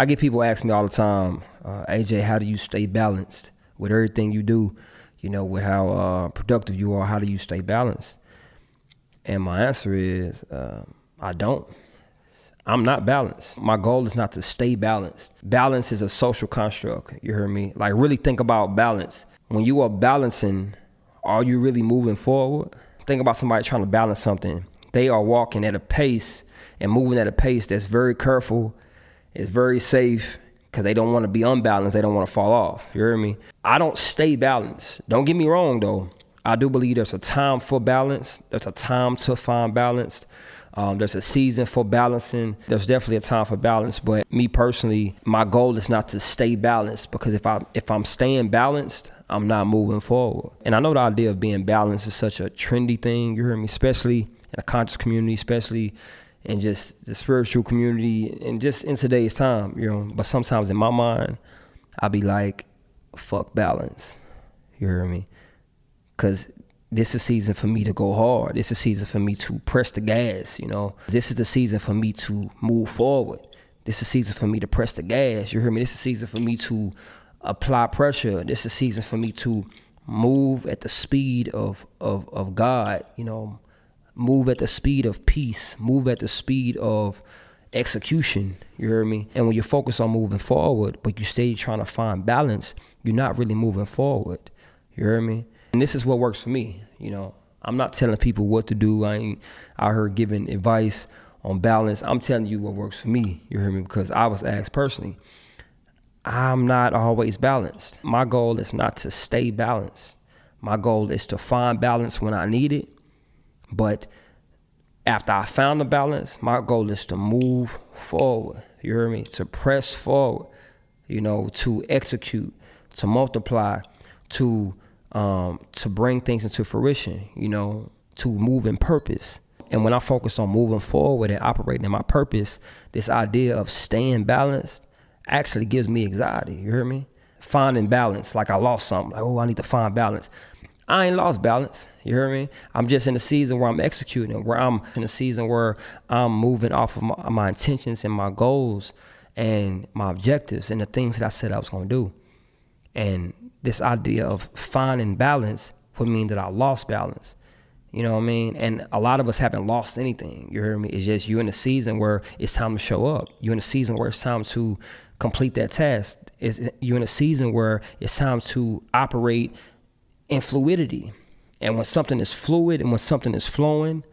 I get people ask me all the time, AJ, how do you stay balanced with everything you do? With how productive you are, how do you stay balanced? And my answer is, I don't. I'm not balanced. My goal is not to stay balanced. Balance is a social construct, you heard me? Like, really think about balance. When you are balancing, are you really moving forward? Think about somebody trying to balance something. They are walking at a pace and moving at a pace that's very careful, it's very safe, because they don't want to be unbalanced, they don't want to fall off, you hear me? I don't stay balanced. Don't get me wrong though. I do believe there's a time for balance. There's a time to find balance. There's a season for balancing. There's definitely a time for balance, but me personally, my goal is not to stay balanced, because if I'm staying balanced, I'm not moving forward. And I know the idea of being balanced is such a trendy thing, you hear me, especially in a conscious community, especially in just the spiritual community and just in today's time, but sometimes in my mind, I be like, fuck balance, you hear me? Because this is a season for me to go hard. This is a season for me to press the gas, This is the season for me to move forward. This is a season for me to press the gas, you hear me? This is a season for me to apply pressure. This is a season for me to move at the speed of God, move at the speed of peace, move at the speed of execution, you hear me? And when you focus on moving forward, but you stay trying to find balance, you're not really moving forward, you hear me? And this is what works for me, I'm not telling people what to do. I ain't out here giving advice on balance. I'm telling you what works for me, you hear me? Because I was asked personally. I'm not always balanced. My goal is not to stay balanced. My goal is to find balance when I need it. But after I found the balance, my goal is to move forward. You hear me? To press forward, to execute, to multiply, to bring things into fruition, to move in purpose. And when I focus on moving forward and operating in my purpose, this idea of staying balanced actually gives me anxiety, you hear me? Finding balance, like I lost something, like, I need to find balance. I ain't lost balance, you hear me? I'm just in a season where I'm executing, where I'm in a season where I'm moving off of my intentions and my goals and my objectives and the things that I said I was gonna do. And this idea of finding balance would mean that I lost balance. You know what I mean? And a lot of us haven't lost anything, you hear me? It's just you're in a season where it's time to show up. You're in a season where it's time to complete that task. You're in a season where it's time to operate in fluidity. And when something is fluid and when something is flowing,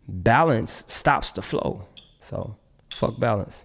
balance stops the flow. So fuck balance.